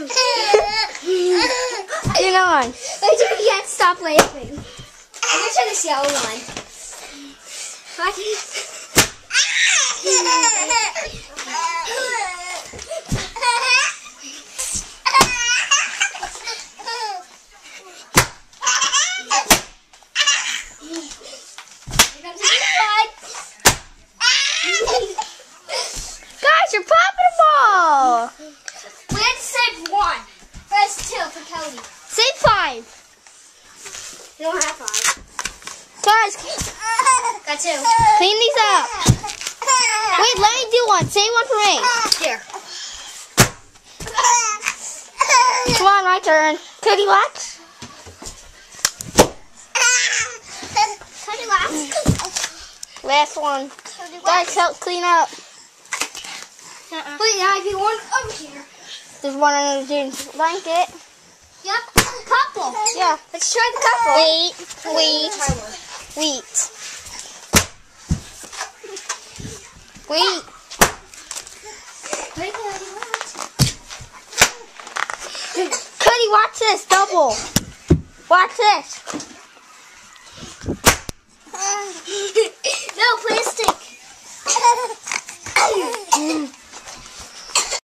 You're on. Wait, you can't stop laughing. I'm gonna try this yellow one. Guys, you're popping a ball. We had to save one. That's two for Kelly. Save 5. You don't have 5. Guys, Got 2. clean these up. Wait, let me do one. Save one for me. Here. Come on, my turn. Cody, watch. Cody, last. Last one. Guys, help clean up. Wait, now I do one over here. There's one under James' blanket. Yep. Couple. Yeah. Let's try the couple. Wait. Wait, Cody, watch. Cody, watch this. Double. Watch this.